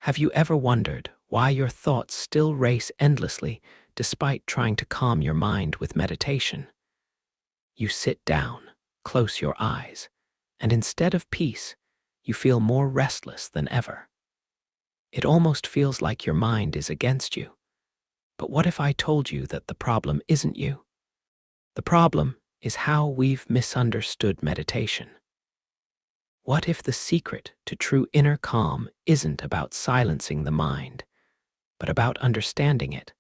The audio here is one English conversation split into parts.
Have you ever wondered why your thoughts still race endlessly despite trying to calm your mind with meditation? You sit down, close your eyes, and instead of peace, you feel more restless than ever. It almost feels like your mind is against you. But what if I told you that the problem isn't you? The problem is how we've misunderstood meditation. What if the secret to true inner calm isn't about silencing the mind, but about understanding it,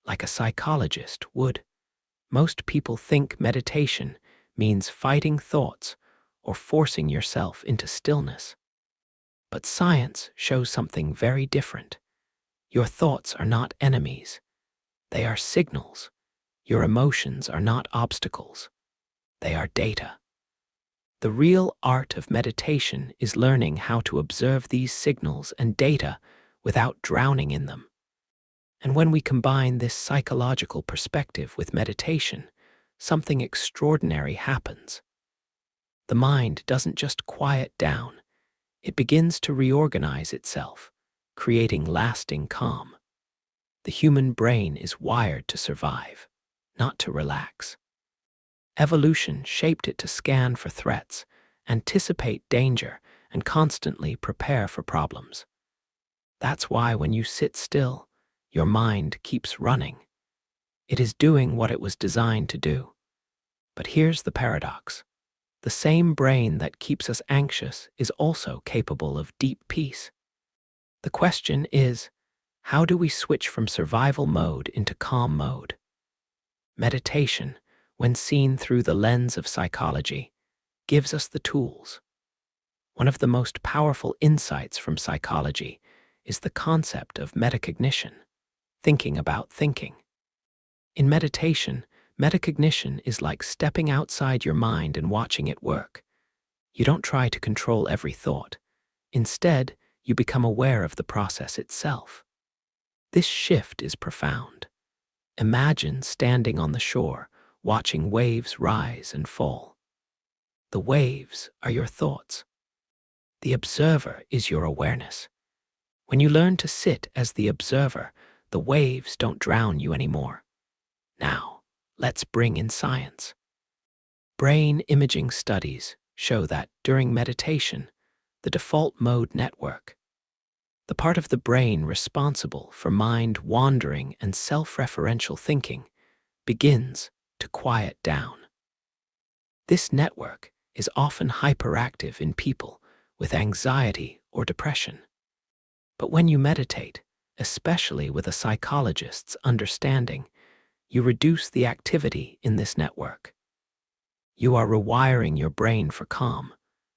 like a psychologist would? Most people think meditation means fighting thoughts or forcing yourself into stillness. But science shows something very different. Your thoughts are not enemies. They are signals. Your emotions are not obstacles. They are data. The real art of meditation is learning how to observe these signals and data without drowning in them. And when we combine this psychological perspective with meditation, something extraordinary happens. The mind doesn't just quiet down, it begins to reorganize itself, creating lasting calm. The human brain is wired to survive, not to relax. Evolution shaped it to scan for threats, anticipate danger, and constantly prepare for problems. That's why when you sit still, your mind keeps running. It is doing what it was designed to do. But here's the paradox. The same brain that keeps us anxious is also capable of deep peace. The question is, how do we switch from survival mode into calm mode? Meditation, when seen through the lens of psychology, gives us the tools. One of the most powerful insights from psychology is the concept of metacognition, thinking about thinking. In meditation, metacognition is like stepping outside your mind and watching it work. You don't try to control every thought. Instead, you become aware of the process itself. This shift is profound. Imagine standing on the shore, watching waves rise and fall. The waves are your thoughts. The observer is your awareness. When you learn to sit as the observer, the waves don't drown you anymore. Now, let's bring in science. Brain imaging studies show that during meditation, the default mode network, the part of the brain responsible for mind wandering and self-referential thinking, begins to quiet down. This network is often hyperactive in people with anxiety or depression. But when you meditate, especially with a psychologist's understanding, you reduce the activity in this network. You are rewiring your brain for calm.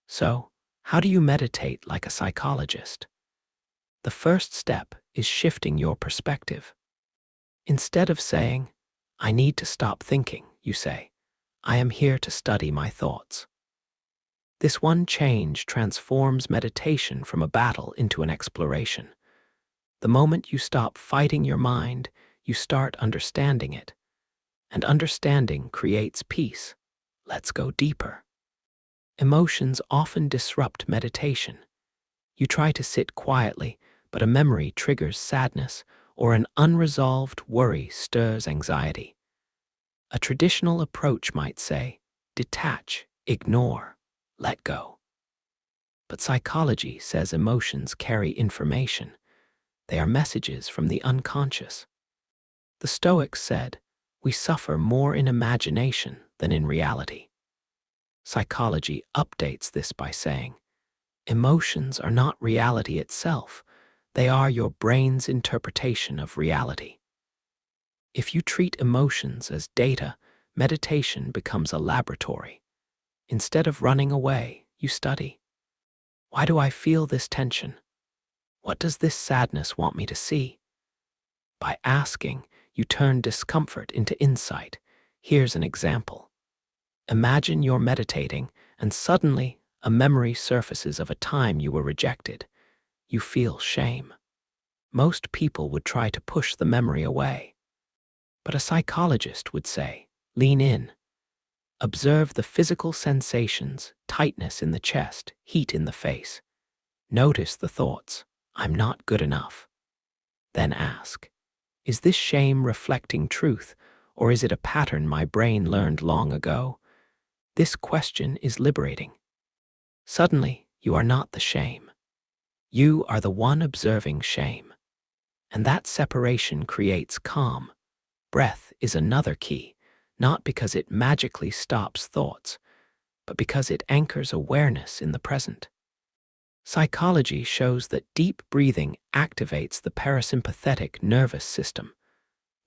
So, how do you meditate like a psychologist? The first step is shifting your perspective. Instead of saying, "I need to stop thinking," you say, "I am here to study my thoughts." This one change transforms meditation from a battle into an exploration. The moment you stop fighting your mind, you start understanding it. And understanding creates peace. Let's go deeper. Emotions often disrupt meditation. You try to sit quietly, but a memory triggers sadness, or an unresolved worry stirs anxiety. A traditional approach might say, detach, ignore, let go. But psychology says emotions carry information. They are messages from the unconscious. The Stoics said, "We suffer more in imagination than in reality." Psychology updates this by saying, emotions are not reality itself. They are your brain's interpretation of reality. If you treat emotions as data, meditation becomes a laboratory. Instead of running away, you study. Why do I feel this tension? What does this sadness want me to see? By asking, you turn discomfort into insight. Here's an example. Imagine you're meditating, and suddenly a memory surfaces of a time you were rejected. You feel shame. Most people would try to push the memory away. But a psychologist would say, lean in. Observe the physical sensations, tightness in the chest, heat in the face. Notice the thoughts. I'm not good enough. Then ask, is this shame reflecting truth, or is it a pattern my brain learned long ago? This question is liberating. Suddenly, you are not the shame. You are the one observing shame. And that separation creates calm. Breath is another key, not because it magically stops thoughts, but because it anchors awareness in the present. Psychology shows that deep breathing activates the parasympathetic nervous system,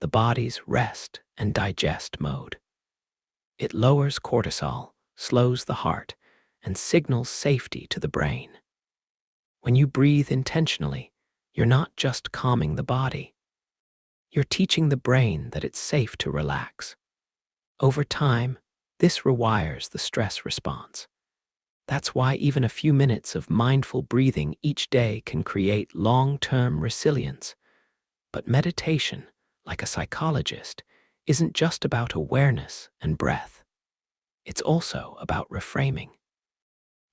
the body's rest and digest mode. It lowers cortisol, slows the heart, and signals safety to the brain. When you breathe intentionally, you're not just calming the body. You're teaching the brain that it's safe to relax. Over time, this rewires the stress response. That's why even a few minutes of mindful breathing each day can create long-term resilience. But meditation, like a psychologist, isn't just about awareness and breath. It's also about reframing.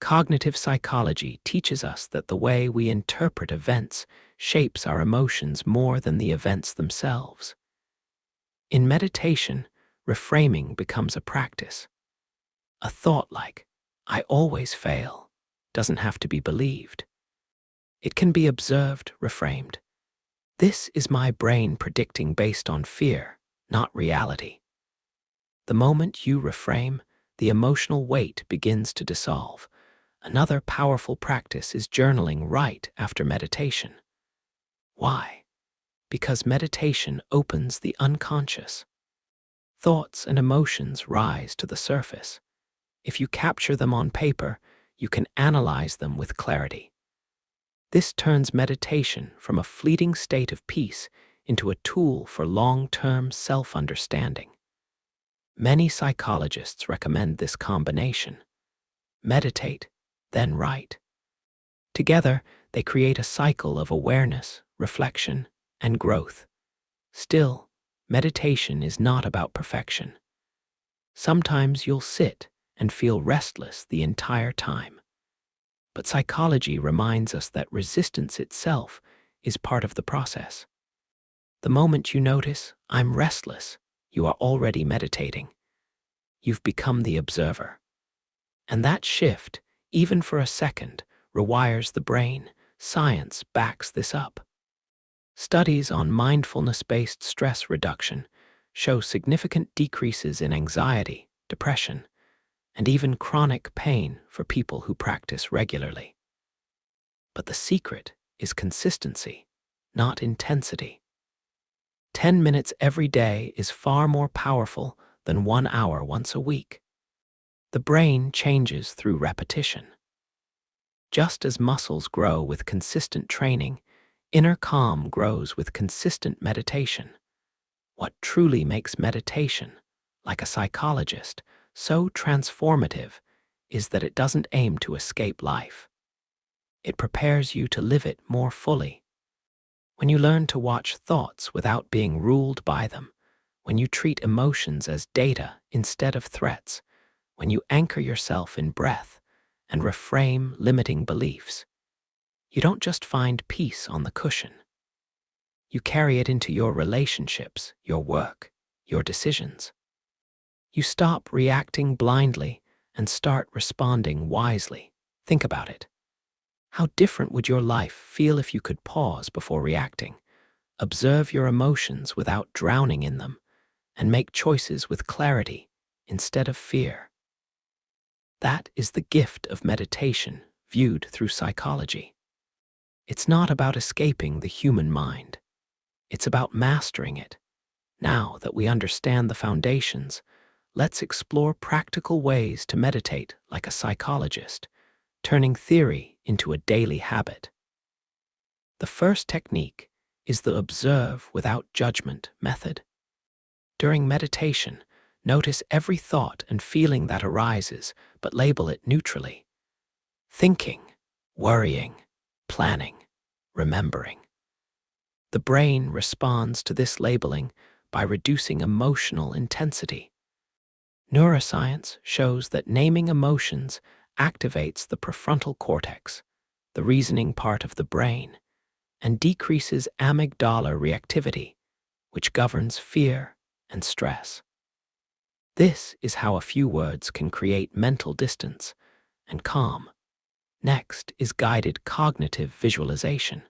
Cognitive psychology teaches us that the way we interpret events shapes our emotions more than the events themselves. In meditation, reframing becomes a practice. A thought like, "I always fail," doesn't have to be believed. It can be observed, reframed. This is my brain predicting based on fear, not reality. The moment you reframe, the emotional weight begins to dissolve. Another powerful practice is journaling right after meditation. Why? Because meditation opens the unconscious. Thoughts and emotions rise to the surface. If you capture them on paper, you can analyze them with clarity. This turns meditation from a fleeting state of peace into a tool for long-term self-understanding. Many psychologists recommend this combination. Meditate, then write. Together, they create a cycle of awareness, reflection, and growth. Still, meditation is not about perfection. Sometimes you'll sit and feel restless the entire time. But psychology reminds us that resistance itself is part of the process. The moment you notice, "I'm restless," you are already meditating. You've become the observer. And that shift, even for a second, rewires the brain. Science backs this up. Studies on mindfulness-based stress reduction show significant decreases in anxiety, depression, and even chronic pain for people who practice regularly. But the secret is consistency, not intensity. 10 minutes every day is far more powerful than 1 hour once a week. The brain changes through repetition. Just as muscles grow with consistent training, inner calm grows with consistent meditation. What truly makes meditation, like a psychologist, so transformative is that it doesn't aim to escape life. It prepares you to live it more fully. When you learn to watch thoughts without being ruled by them, when you treat emotions as data instead of threats, when you anchor yourself in breath and reframe limiting beliefs, you don't just find peace on the cushion. You carry it into your relationships, your work, your decisions. You stop reacting blindly and start responding wisely. Think about it. How different would your life feel if you could pause before reacting, observe your emotions without drowning in them, and make choices with clarity instead of fear? That is the gift of meditation viewed through psychology. It's not about escaping the human mind. It's about mastering it. Now that we understand the foundations, let's explore practical ways to meditate like a psychologist, turning theory into a daily habit. The first technique is the observe without judgment method. During meditation, notice every thought and feeling that arises, but label it neutrally. Thinking, worrying, planning, remembering. The brain responds to this labeling by reducing emotional intensity. Neuroscience shows that naming emotions activates the prefrontal cortex, the reasoning part of the brain, and decreases amygdala reactivity, which governs fear and stress. This is how a few words can create mental distance and calm. Next is guided cognitive visualization.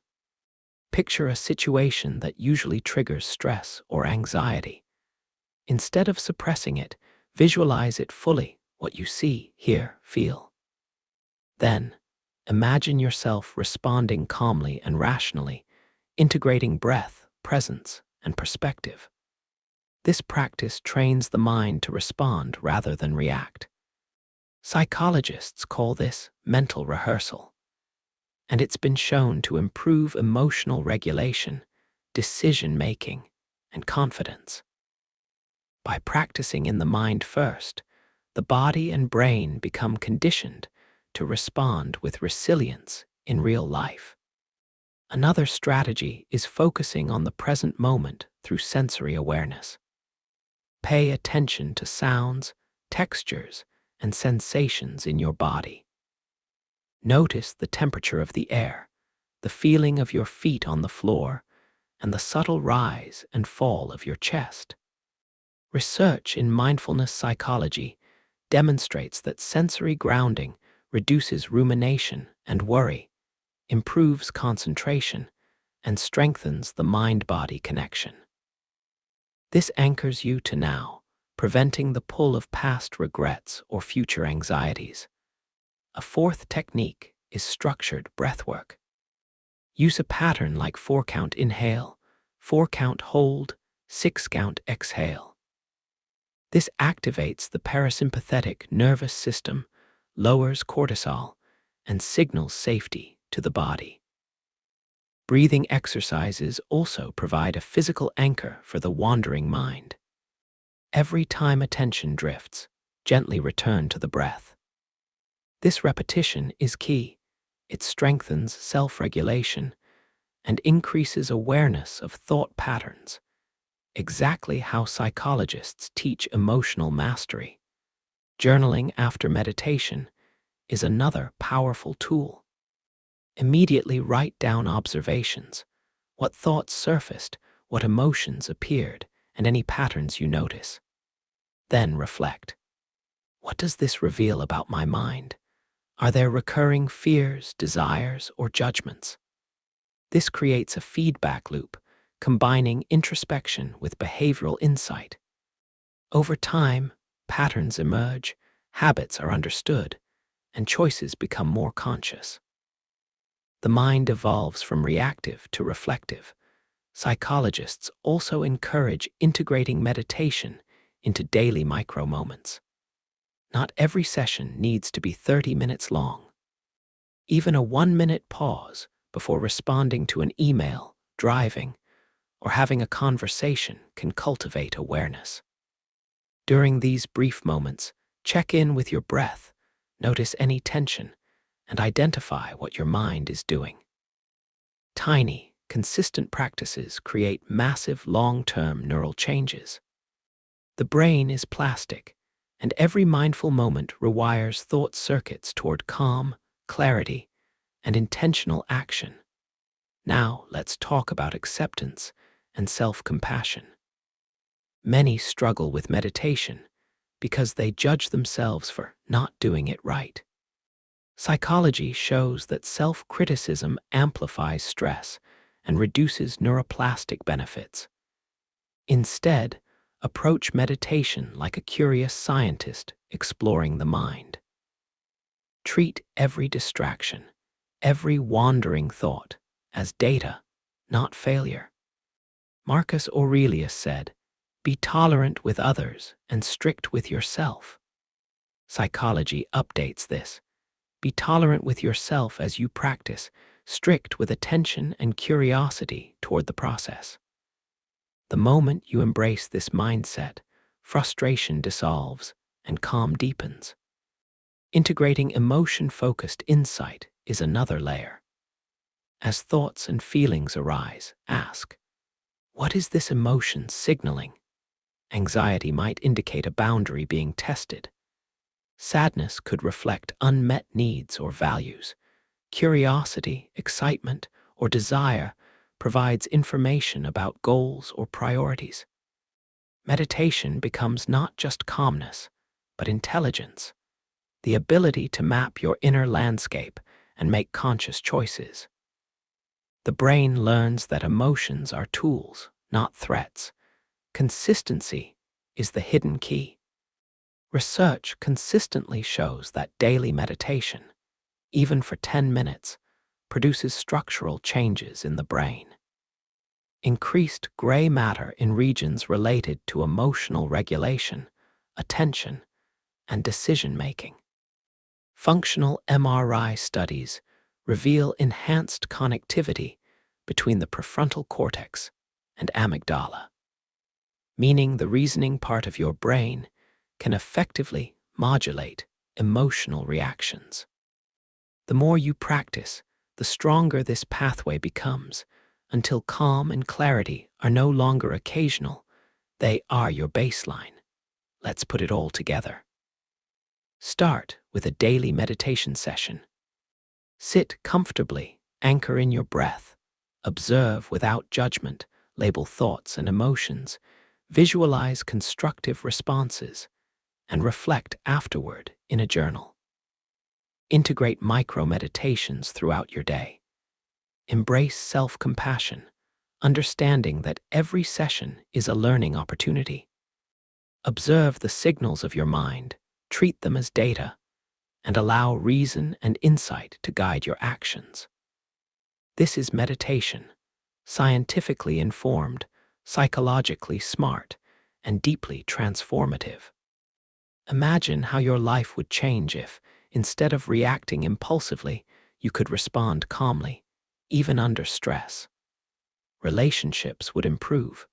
Picture a situation that usually triggers stress or anxiety. Instead of suppressing it, visualize it fully, what you see, hear, feel. Then, imagine yourself responding calmly and rationally, integrating breath, presence, and perspective. This practice trains the mind to respond rather than react. Psychologists call this mental rehearsal, and it's been shown to improve emotional regulation, decision-making, and confidence. By practicing in the mind first, the body and brain become conditioned to respond with resilience in real life. Another strategy is focusing on the present moment through sensory awareness. Pay attention to sounds, textures, and sensations in your body. Notice the temperature of the air, the feeling of your feet on the floor, and the subtle rise and fall of your chest. Research in mindfulness psychology demonstrates that sensory grounding reduces rumination and worry, improves concentration, and strengthens the mind-body connection. This anchors you to now, preventing the pull of past regrets or future anxieties. A fourth technique is structured breathwork. Use a pattern like 4-count inhale, 4-count hold, 6-count exhale. This activates the parasympathetic nervous system, lowers cortisol, and signals safety to the body. Breathing exercises also provide a physical anchor for the wandering mind. Every time attention drifts, gently return to the breath. This repetition is key. It strengthens self-regulation and increases awareness of thought patterns, exactly how psychologists teach emotional mastery. Journaling after meditation is another powerful tool. Immediately write down observations, what thoughts surfaced, what emotions appeared, and any patterns you notice. Then reflect. What does this reveal about my mind? Are there recurring fears, desires, or judgments? This creates a feedback loop, combining introspection with behavioral insight. Over time, patterns emerge, habits are understood, and choices become more conscious. The mind evolves from reactive to reflective. Psychologists also encourage integrating meditation into daily micro-moments. Not every session needs to be 30 minutes long. Even a 1-minute pause before responding to an email, driving, or having a conversation can cultivate awareness. During these brief moments, check in with your breath, notice any tension, and identify what your mind is doing. Tiny, consistent practices create massive long-term neural changes. The brain is plastic, and every mindful moment rewires thought circuits toward calm, clarity, and intentional action. Now let's talk about acceptance and self-compassion. Many struggle with meditation because they judge themselves for not doing it right. Psychology shows that self-criticism amplifies stress and reduces neuroplastic benefits. Instead, approach meditation like a curious scientist exploring the mind. Treat every distraction, every wandering thought, as data, not failure. Marcus Aurelius said, "Be tolerant with others and strict with yourself." Psychology updates this. Be tolerant with yourself as you practice, strict with attention and curiosity toward the process. The moment you embrace this mindset, frustration dissolves and calm deepens. Integrating emotion-focused insight is another layer. As thoughts and feelings arise, ask, what is this emotion signaling? Anxiety might indicate a boundary being tested. Sadness could reflect unmet needs or values. Curiosity, excitement, or desire provides information about goals or priorities. Meditation becomes not just calmness, but intelligence, the ability to map your inner landscape and make conscious choices. The brain learns that emotions are tools, not threats. Consistency is the hidden key. Research consistently shows that daily meditation, even for 10 minutes, produces structural changes in the brain. Increased gray matter in regions related to emotional regulation, attention, and decision-making. Functional MRI studies reveal enhanced connectivity between the prefrontal cortex and amygdala, meaning the reasoning part of your brain can effectively modulate emotional reactions. The more you practice, the stronger this pathway becomes, until calm and clarity are no longer occasional, they are your baseline. Let's put it all together. Start with a daily meditation session. Sit comfortably, anchor in your breath, observe without judgment, label thoughts and emotions, visualize constructive responses, and reflect afterward in a journal. Integrate micro-meditations throughout your day. Embrace self-compassion, understanding that every session is a learning opportunity. Observe the signals of your mind, treat them as data, and allow reason and insight to guide your actions. This is meditation, scientifically informed, psychologically smart, and deeply transformative. Imagine how your life would change if, instead of reacting impulsively, you could respond calmly, even under stress. Relationships would improve,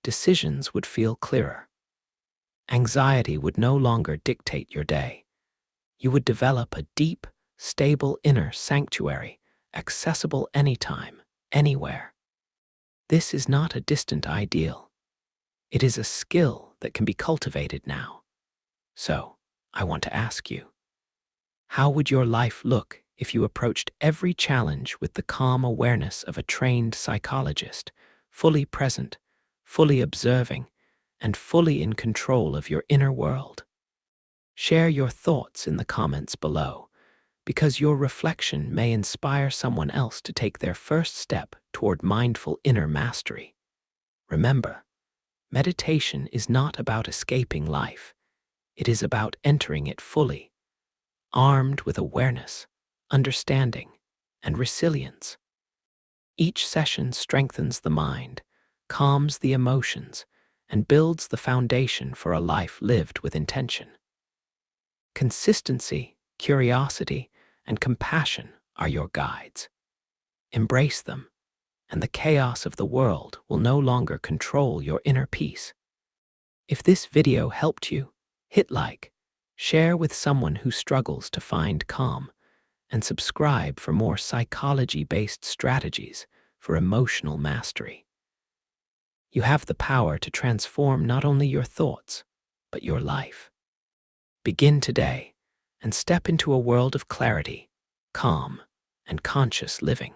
decisions would feel clearer. Anxiety would no longer dictate your day. You would develop a deep, stable inner sanctuary, accessible anytime, anywhere. This is not a distant ideal. It is a skill that can be cultivated now. So, I want to ask you, how would your life look if you approached every challenge with the calm awareness of a trained psychologist, fully present, fully observing, and fully in control of your inner world? Share your thoughts in the comments below, because your reflection may inspire someone else to take their first step toward mindful inner mastery. Remember, meditation is not about escaping life. It is about entering it fully, armed with awareness, understanding, and resilience. Each session strengthens the mind, calms the emotions, and builds the foundation for a life lived with intention. Consistency, curiosity, and compassion are your guides. Embrace them, and the chaos of the world will no longer control your inner peace. If this video helped you, hit like, share with someone who struggles to find calm, and subscribe for more psychology-based strategies for emotional mastery. You have the power to transform not only your thoughts, but your life. Begin today and step into a world of clarity, calm, and conscious living.